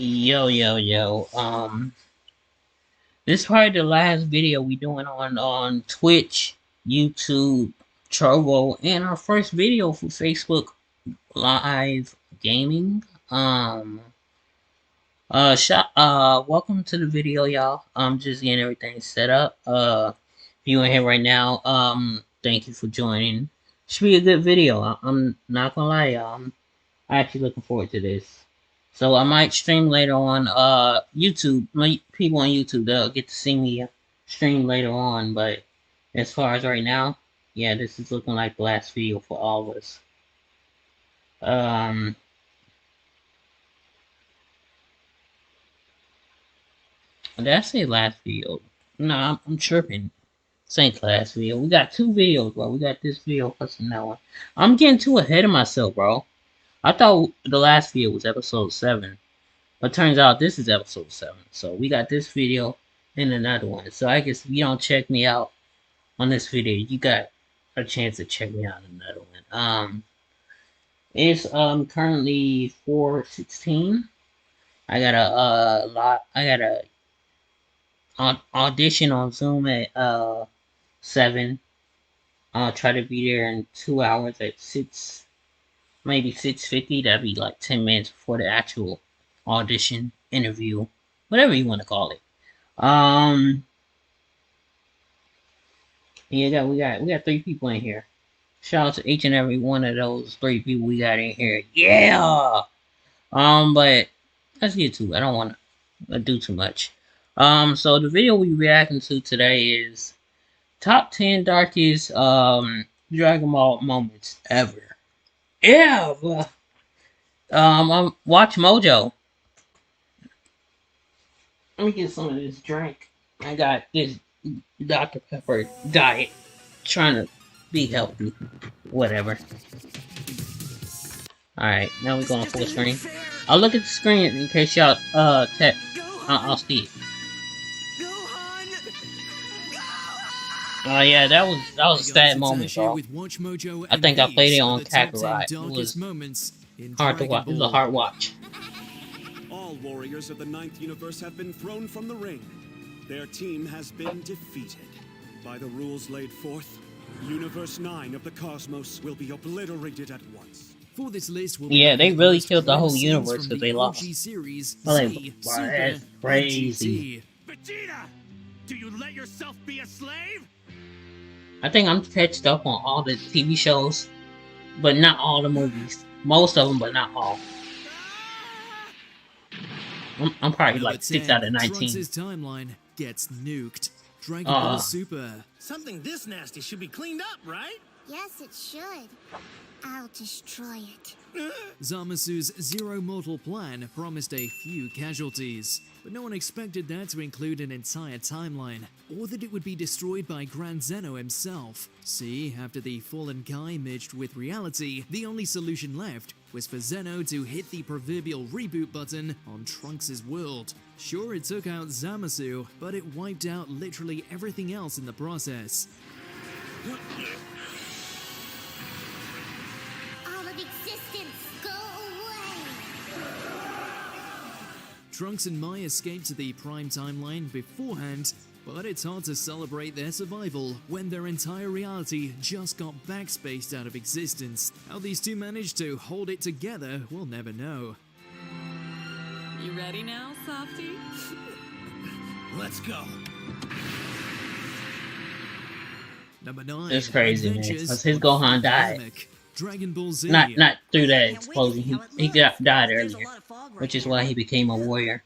Yo. This is probably the last video we doing on Twitch, YouTube, Trovo, and our first video for Facebook Live Gaming. Welcome to the video, y'all. I'm just getting everything set up. If you in here right now, thank you for joining. Should be a good video. I'm not gonna lie, y'all. I'm actually looking forward to this. So I might stream later on YouTube. My people on YouTube, they'll get to see me stream later on, but as far as right now, yeah, this is looking like the last video for all of us. Um did I say last video? No, I'm tripping. This ain't the last video. We got two videos, bro. We got this video plus that one. I'm getting too ahead of myself, bro. I thought the last video was episode 7. But turns out this is episode 7. So we got this video and another one. So I guess if you don't check me out on this video, you got a chance to check me out in another one. It's currently 4:16. I got a audition on Zoom at 7. I'll try to be there in 2 hours at 6, maybe 6:50. That'd be like 10 minutes before the actual audition, interview, whatever you want to call it. Yeah, we got 3 people in here. Shout out to each and every one of those 3 people we got in here. Yeah. But let's get to it. I don't want to do too much. So the video we reacting to today is top 10 darkest Dragon Ball moments ever. Yeah. Watch Mojo. Let me get some of this drink. I got this Dr. Pepper diet. Trying to be healthy. Whatever. Alright, now we're going full screen. I'll look at the screen in case y'all tap. I'll see it. Yeah, that was a sad moment, bro. I think I played it on Kakarot. It was hard to watch. It was a hard watch. All warriors of the 9th universe have been thrown from the ring. Their team has been defeated. By the rules laid forth, Universe 9 of the cosmos will be obliterated at once. For this list, yeah, they really killed the whole universe because they lost. Series, that's crazy. Vegeta, do you let yourself be a slave? I think I'm catched up on all the TV shows, but not all the movies. Most of them, but not all. I'm probably like 6 out of 19. Trunks' timeline gets nuked. Dragon Ball Super. Something this nasty should be cleaned up, right? Yes, it should. I'll destroy it. Zamasu's Zero Mortal plan promised a few casualties, but no one expected that to include an entire timeline, or that it would be destroyed by Grand Zeno himself. See, after the fallen Kai merged with reality, the only solution left was for Zeno to hit the proverbial reboot button on Trunks' world. Sure, it took out Zamasu, but it wiped out literally everything else in the process. All of existence, go away! Trunks and Mai escaped to the Prime timeline beforehand, but it's hard to celebrate their survival when their entire reality just got backspaced out of existence. How these two managed to hold it together, we'll never know. You ready now, Softy? Let's go. Number 9. It's crazy, man. Because his Gohan died. Dragon Ball Z. Not through that explosion. He died earlier, which is why he became a warrior.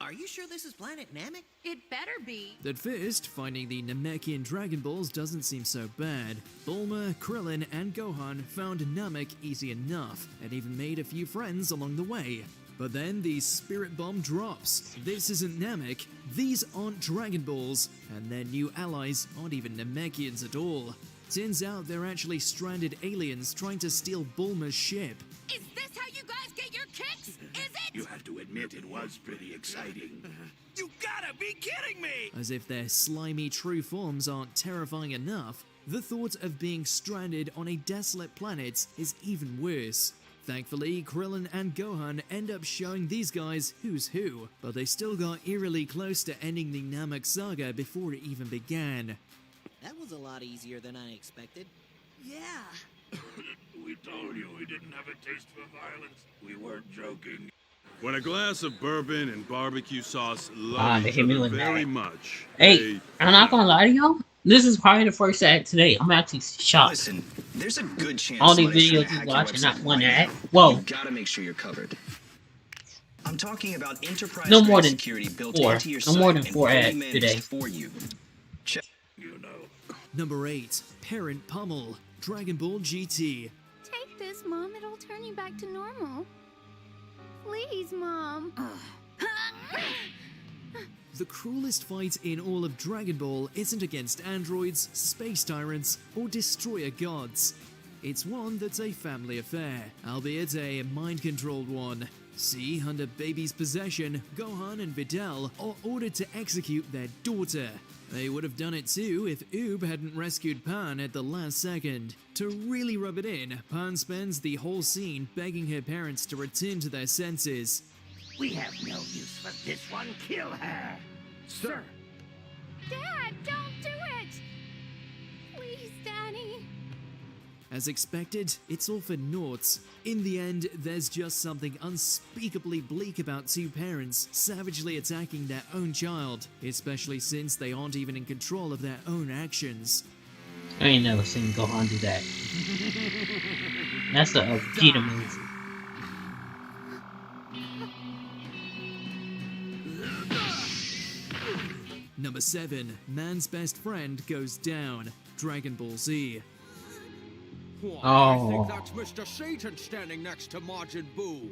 Are you sure this is planet Namek? It better be. At first, finding the Namekian Dragon Balls doesn't seem so bad. Bulma, Krillin, and Gohan found Namek easy enough, and even made a few friends along the way. But then the Spirit Bomb drops. This isn't Namek, these aren't Dragon Balls, and their new allies aren't even Namekians at all. Turns out they're actually stranded aliens trying to steal Bulma's ship. Is this how you guys get your kicks? Is it? You have to admit it was pretty exciting. You gotta be kidding me! As if their slimy true forms aren't terrifying enough, the thought of being stranded on a desolate planet is even worse. Thankfully, Krillin and Gohan end up showing these guys who's who, but they still got eerily close to ending the Namek saga before it even began. That was a lot easier than I expected. Yeah. We told you we didn't have a taste for violence. We weren't joking. When a glass of bourbon and barbecue sauce Ah, love they each hit me other with very that. much. Hey, I'm not gonna lie to y'all. This is probably the first ad today. I'm actually shocked. Listen, there's a good chance All these somebody's trying videos to he's hack your watching, not website one right ad. now. Whoa, You gotta make sure you're covered. I'm talking about no more enterprise-grade than security built four. into your No site more than and 4 fully ads managed today. for you. Check. You know. Number 8. Parent Pummel, Dragon Ball GT. Take this, Mom. It'll turn you back to normal. Please, Mom. The cruelest fight in all of Dragon Ball isn't against androids, space tyrants, or destroyer gods. It's one that's a family affair, albeit a mind-controlled one. See, under baby's possession, Gohan and Videl are ordered to execute their daughter. They would have done it too if Oob hadn't rescued Pan at the last second. To really rub it in, Pan spends the whole scene begging her parents to return to their senses. We have no use for this one. Kill her. Sir. Dad, don't do it! Please, Daddy. As expected, it's all for naught. In the end, there's just something unspeakably bleak about two parents savagely attacking their own child, especially since they aren't even in control of their own actions. I ain't never seen Gohan do that. That's a Vegeta move. Number 7. Man's best friend goes down. Dragon Ball Z. Why, Oh. I think that's Mr. Satan standing next to Majin Buu.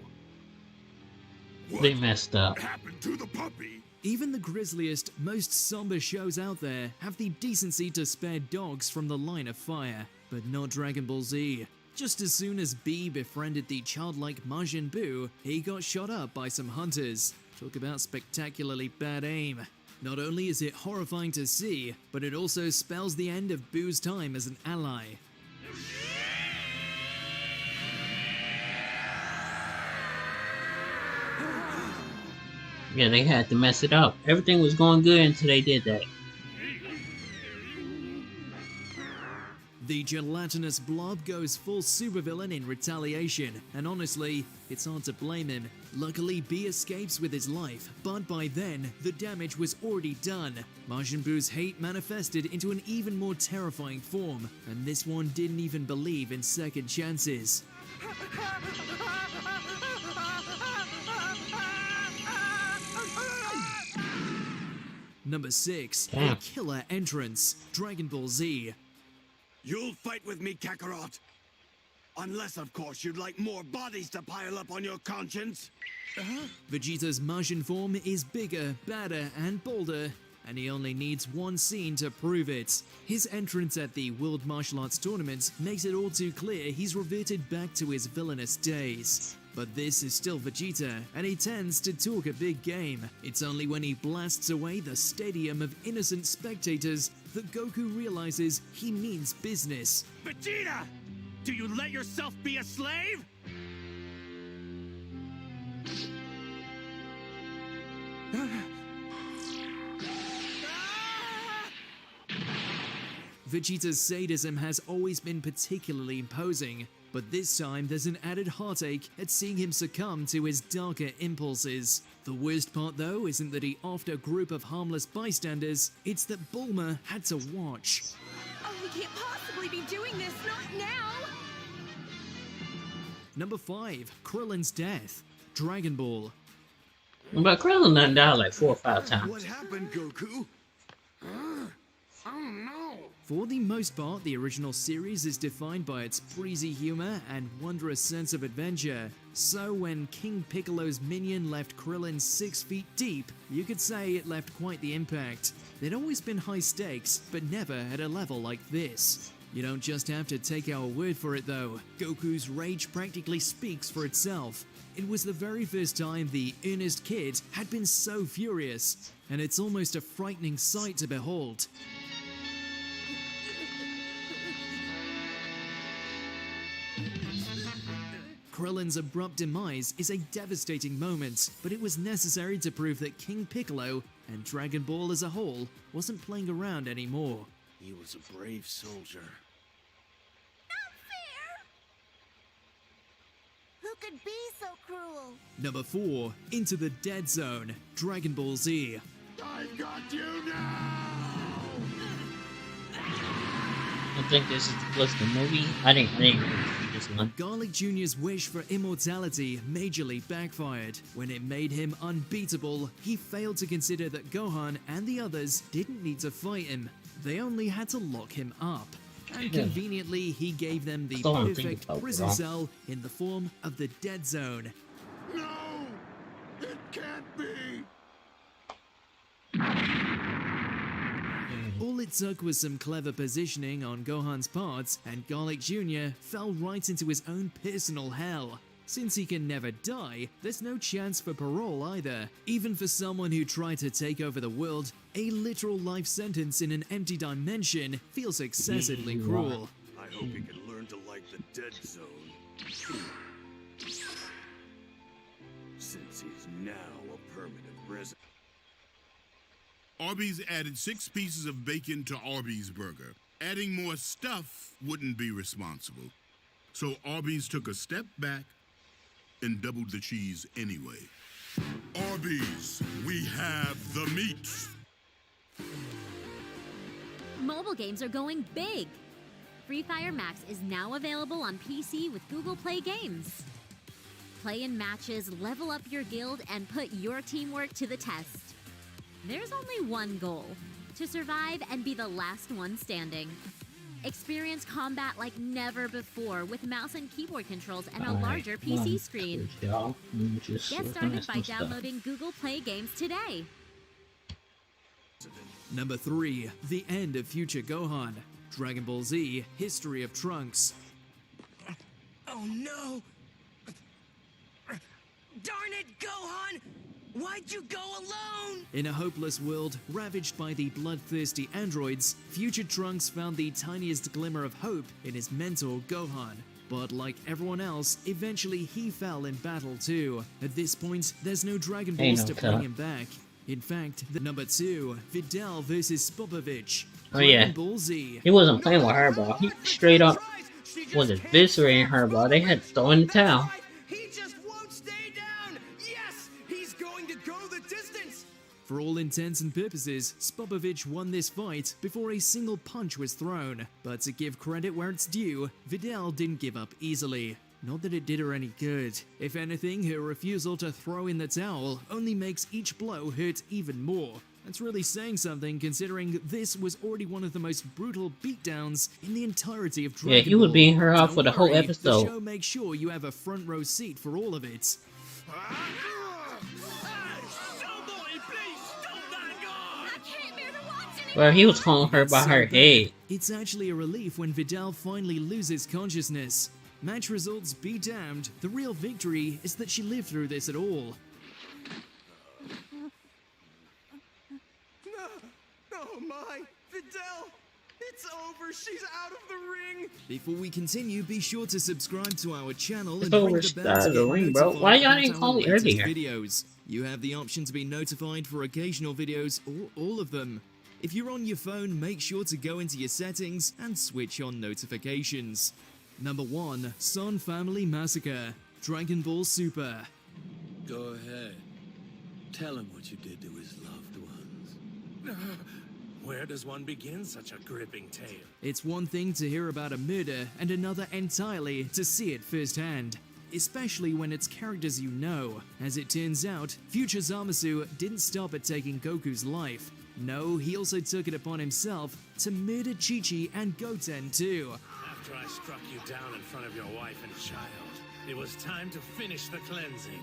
They messed up. Happened to the puppy? Even the grisliest, most somber shows out there have the decency to spare dogs from the line of fire, but not Dragon Ball Z. Just as soon as B befriended the childlike Majin Buu, he got shot up by some hunters. Talk about spectacularly bad aim. Not only is it horrifying to see, but it also spells the end of Buu's time as an ally. Yeah, they had to mess it up. Everything was going good until they did that. The gelatinous blob goes full supervillain in retaliation, and honestly, it's hard to blame him. Luckily, B escapes with his life, but by then, the damage was already done. Majin Buu's hate manifested into an even more terrifying form, and this one didn't even believe in second chances. Number 6, a Damn. killer entrance, Dragon Ball Z. You'll fight with me, Kakarot. Unless, of course, you'd like more bodies to pile up on your conscience. Vegeta's Majin form is bigger, badder, and bolder, and he only needs one scene to prove it. His entrance at the World Martial Arts Tournament makes it all too clear he's reverted back to his villainous days. But this is still Vegeta, and he tends to talk a big game. It's only when he blasts away the stadium of innocent spectators that Goku realizes he means business. Vegeta! Do you let yourself be a slave? Vegeta's sadism has always been particularly imposing, but this time there's an added heartache at seeing him succumb to his darker impulses. The worst part though isn't that he offed a group of harmless bystanders, it's that Bulma had to watch. Oh, we can't possibly be doing this, not now! Number 5. Krillin's death. Dragon Ball. But Krillin done died like 4 or 5 times. What happened, Goku? Oh no! For the most part, the original series is defined by its breezy humor and wondrous sense of adventure. So when King Piccolo's minion left Krillin 6 feet deep, you could say it left quite the impact. There'd always been high stakes, but never at a level like this. You don't just have to take our word for it though. Goku's rage practically speaks for itself. It was the very first time the earnest kid had been so furious, and it's almost a frightening sight to behold. Krillin's abrupt demise is a devastating moment, but it was necessary to prove that King Piccolo, and Dragon Ball as a whole, wasn't playing around anymore. He was a brave soldier. Not fair! Who could be so cruel? Number 4, Into the Dead Zone, Dragon Ball Z. I've got you now! I think this was the movie. I didn't really see this one. Garlic Jr.'s wish for immortality majorly backfired. When it made him unbeatable, he failed to consider that Gohan and the others didn't need to fight him. They only had to lock him up. And conveniently, he gave them the perfect prison cell in the form of the Dead Zone. No! It can't be! All it took was some clever positioning on Gohan's part, and Garlic Jr. fell right into his own personal hell. Since he can never die, there's no chance for parole either. Even for someone who tried to take over the world, a literal life sentence in an empty dimension feels excessively cruel. I hope you can learn to like the Dead Zone. Since he's now a permanent resident. Arby's added 6 pieces of bacon to Arby's burger. Adding more stuff wouldn't be responsible. So Arby's took a step back and doubled the cheese anyway. Arby's, we have the meat. Mobile games are going big. Free Fire Max is now available on PC with Google Play Games. Play in matches, level up your guild, and put your teamwork to the test. There's only one goal: to survive and be the last one standing. Experience combat like never before with mouse and keyboard controls and a larger PC screen. Get started by downloading Google Play Games today. Number 3, The End of Future Gohan, Dragon Ball Z, History of Trunks. Oh no! Darn it, Gohan! Why'd you go alone? In a hopeless world ravaged by the bloodthirsty androids, Future Trunks found the tiniest glimmer of hope in his mentor Gohan. But like everyone else, eventually he fell in battle too. At this point, there's no Dragon Balls to bring him back. In fact, the number 2, Videl versus Spopovich. Oh yeah, Ball Z. he wasn't playing with her, bro. He straight up was eviscerating her, bro. They had to throw in the towel. He just won't stay down! Yes! He's going to go the distance! For all intents and purposes, Spopovich won this fight before a single punch was thrown. But to give credit where it's due, Videl didn't give up easily. Not that it did her any good. If anything, her refusal to throw in the towel only makes each blow hurt even more. That's really saying something, considering this was already one of the most brutal beatdowns in the entirety of Dragon Ball. Yeah, he was beating her up for the whole The episode. show makes sure you have a front row seat for all of it. Well, he was calling her by her head. It's actually a relief when Videl finally loses consciousness. Match results be damned, the real victory is that she lived through this at all. Oh my! Videl! It's over! She's out of the ring! Before we continue, be sure to subscribe to our channel It's and ring over the bell to the get ring, bro. notified Why y'all about didn't our call me latest earlier? videos. You have the option to be notified for occasional videos or all of them. If you're on your phone, make sure to go into your settings and switch on notifications. Number 1, Son Family Massacre, Dragon Ball Super. Go ahead. Tell him what you did to his loved ones. Where does one begin such a gripping tale? It's one thing to hear about a murder and another entirely to see it firsthand. Especially when it's characters you know. As it turns out, Future Zamasu didn't stop at taking Goku's life. No, he also took it upon himself to murder Chi-Chi and Goten too. After I struck you down in front of your wife and child, it was time to finish the cleansing.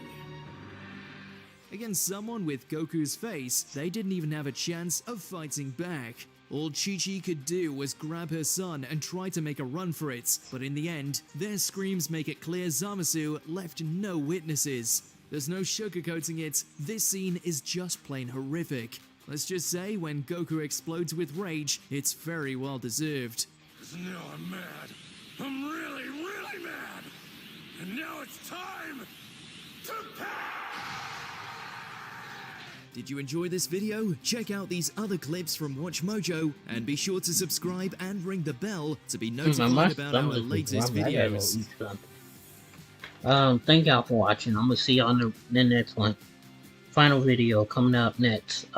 Against someone with Goku's face, they didn't even have a chance of fighting back. All Chi-Chi could do was grab her son and try to make a run for it, but in the end, their screams make it clear Zamasu left no witnesses. There's no sugarcoating it, this scene is just plain horrific. Let's just say, when Goku explodes with rage, it's very well deserved. No, I'm mad. I'm really, really mad. And now it's time to Did you enjoy this video? Check out these other clips from Watch Mojo and be sure to subscribe and ring the bell to be notified about our latest videos. Thank y'all for watching. I'm gonna see y'all in the next one. Final video coming up next.